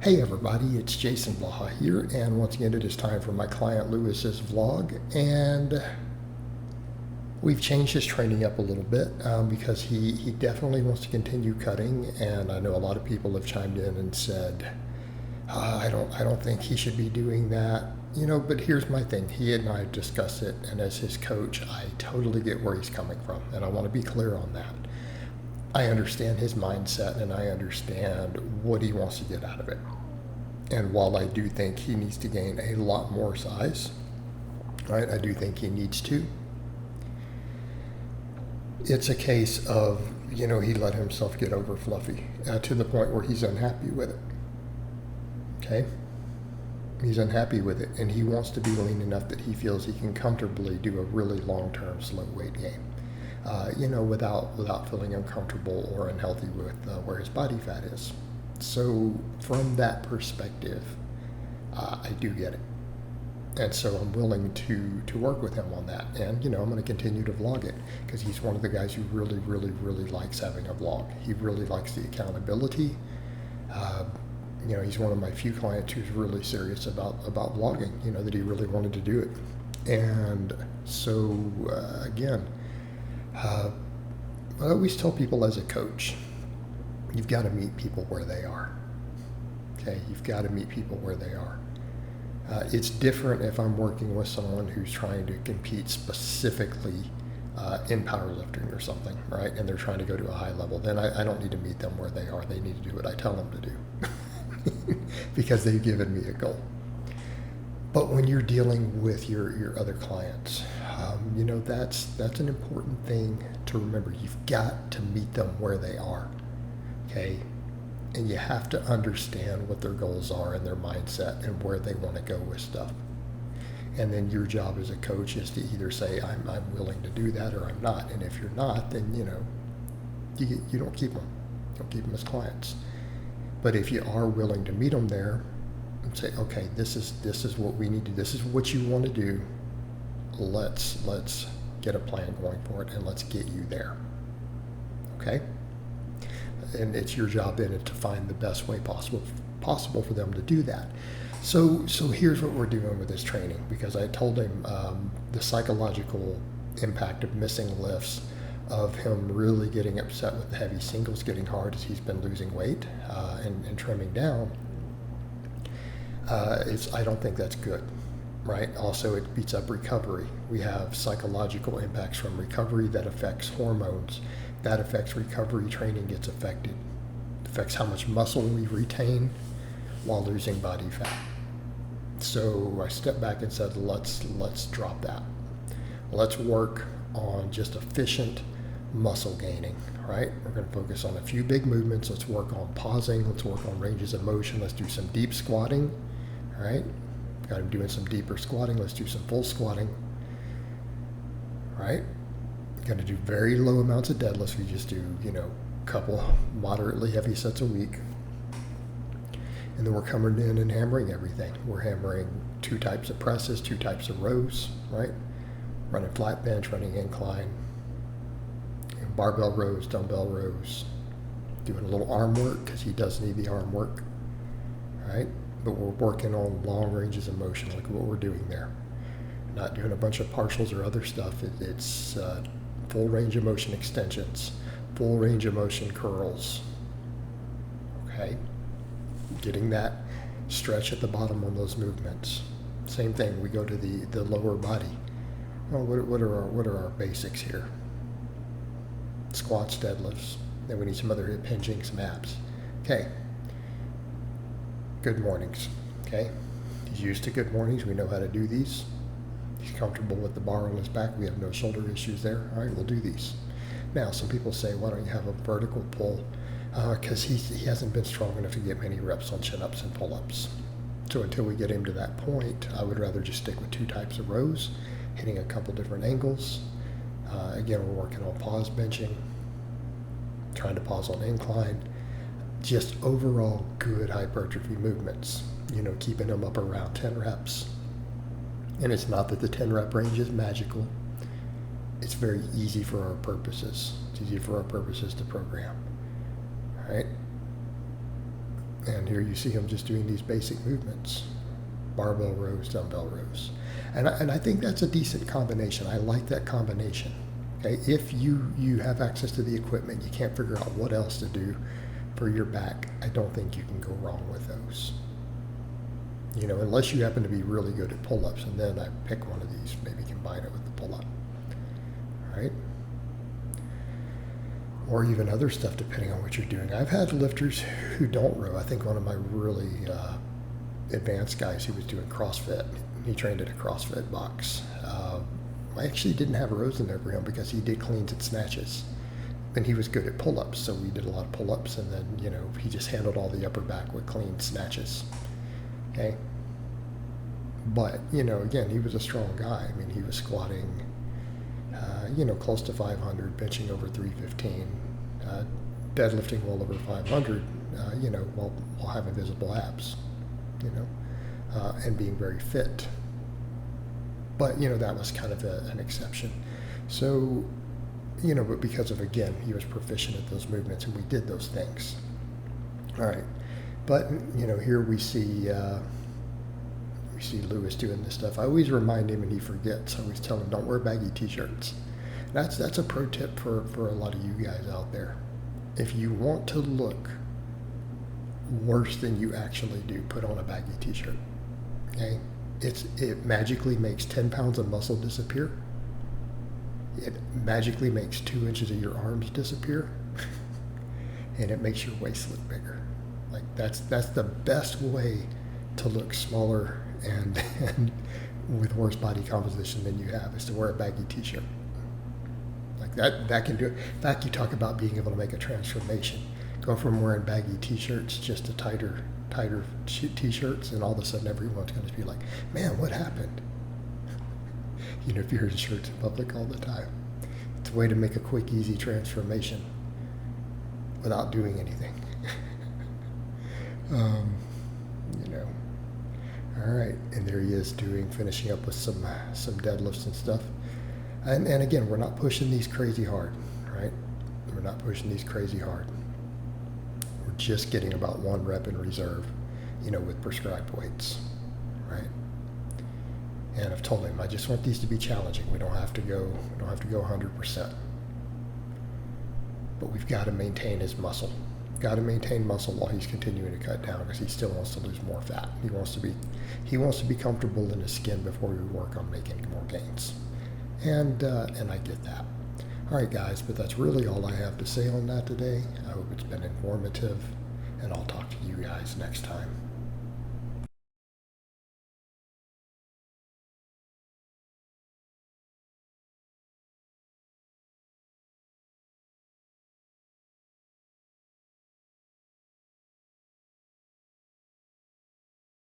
Hey everybody, it's Jason Blaha here, and once again it is time for my client Lewis's vlog, and we've changed his training up a little bit because he definitely wants to continue cutting, and I know a lot of people have chimed in and said, I don't think he should be doing that, but here's my thing. He and I discussed it, and as his coach, I totally get where he's coming from, and I want to be clear on that. I understand his mindset and I understand what he wants to get out of it. And while I do think he needs to gain a lot more size, right, I do think he needs to. It's a case of, he let himself get over fluffy to the point where he's unhappy with it. Okay? He's unhappy with it, and he wants to be lean enough that he feels he can comfortably do a really long-term slow weight gain. Without feeling uncomfortable or unhealthy with where his body fat is. So from that perspective, I do get it. And so I'm willing to work with him on that. And, I'm going to continue to vlog it because he's one of the guys who really, really, really likes having a vlog. He really likes the accountability. He's one of my few clients who's really serious about vlogging, that he really wanted to do it. And so, again, I always tell people as a coach, you've got to meet people where they are. Okay, you've got to meet people where they are. It's different if I'm working with someone who's trying to compete specifically in powerlifting or something, right? And they're trying to go to a high level. Then I don't need to meet them where they are. They need to do what I tell them to do because they've given me a goal. But when you're dealing with your other clients, that's an important thing to remember. You've got to meet them where they are, okay? And you have to understand what their goals are and their mindset and where they want to go with stuff. And then your job as a coach is to either say, I'm willing to do that, or I'm not. And if you're not, then, you don't keep them. You don't keep them as clients. But if you are willing to meet them there, and say, okay, this is what we need to do. This is what you want to do. Let's get a plan going for it, and let's get you there. Okay? And it's your job then to find the best way possible for them to do that. So here's what we're doing with this training, because I told him the psychological impact of missing lifts, of him really getting upset with the heavy singles getting hard as he's been losing weight and trimming down. I don't think that's good, right? Also, it beats up recovery. We have psychological impacts from recovery that affects hormones. That affects recovery. Training gets affected. It affects how much muscle we retain while losing body fat. So I stepped back and said, let's drop that. Let's work on just efficient muscle gaining, right? We're going to focus on a few big movements. Let's work on pausing. Let's work on ranges of motion. Let's do some deep squatting. All right, got him doing some deeper squatting. Let's do some full squatting. Right, going to do very low amounts of deadlifts. We just do, couple moderately heavy sets a week. And then we're coming in and hammering everything. We're hammering 2 types of presses, 2 types of rows, right? Running flat bench, running incline, barbell rows, dumbbell rows. Doing a little arm work because he does need the arm work, right? But we're working on long ranges of motion, like what we're doing there. Not doing a bunch of partials or other stuff. It's full range of motion extensions, full range of motion curls. Okay? Getting that stretch at the bottom on those movements. Same thing, we go to the lower body. Well, what are our basics here? Squats, deadlifts. Then we need some other hip hinging, some abs. Okay. Good mornings, okay? He's used to good mornings. We know how to do these. He's comfortable with the bar on his back. We have no shoulder issues there. All right, we'll do these. Now, some people say, why don't you have a vertical pull? Because he hasn't been strong enough to get many reps on chin-ups and pull-ups. So until we get him to that point, I would rather just stick with 2 types of rows, hitting a couple different angles. Again, we're working on pause benching, trying to pause on incline. Just overall good hypertrophy movements, keeping them up around 10 reps. And it's not that the 10 rep range is magical. It's very easy for our purposes. It's easy for our purposes to program, all right? And here you see him just doing these basic movements, barbell rows, dumbbell rows. And I think that's a decent combination. I like that combination. Okay, if you have access to the equipment, you can't figure out what else to do for your back, I don't think you can go wrong with those. You know, unless you happen to be really good at pull-ups, and then I pick one of these, maybe combine it with the pull-up, right? Or even other stuff depending on what you're doing. I've had lifters who don't row. I think one of my really advanced guys, he was doing CrossFit. He trained at a CrossFit box. I actually didn't have rows in there for him because he did cleans and snatches. And he was good at pull-ups, so we did a lot of pull-ups, and then, you know, he just handled all the upper back with clean snatches. Okay? But, you know, again, he was a strong guy. I mean, he was squatting, you know, close to 500, benching over 315, deadlifting well over 500, you know, while having visible abs, you know, and being very fit. But, you know, that was kind of an exception. So, you know, but because of, again, he was proficient at those movements and we did those things. All right. But, you know, here we see Lewis doing this stuff. I always remind him and he forgets. I always tell him, don't wear baggy t-shirts. That's a pro tip for a lot of you guys out there. If you want to look worse than you actually do, put on a baggy t-shirt. Okay? It magically makes 10 pounds of muscle disappear. It magically makes 2 inches of your arms disappear. And it makes your waist look bigger. Like that's the best way to look smaller and with worse body composition than you have, is to wear a baggy t-shirt. Like that can do it. In fact, you talk about being able to make a transformation. Go from wearing baggy t-shirts just to tighter t-shirts, and all of a sudden everyone's going to be like, man, what happened? You know, if you're in shirts in public all the time. It's a way to make a quick, easy transformation without doing anything. You know. All right, and there he is finishing up with some deadlifts and stuff. And again, we're not pushing these crazy hard, right? We're not pushing these crazy hard. We're just getting about 1 rep in reserve, you know, with prescribed weights, right? And I've told him, I just want these to be challenging. We don't have to go 100%. But we've got to maintain his muscle. Got to maintain muscle while he's continuing to cut down, because he still wants to lose more fat. He wants to be comfortable in his skin before we work on making more gains. And I get that. All right, guys, but that's really all I have to say on that today. I hope it's been informative, and I'll talk to you guys next time.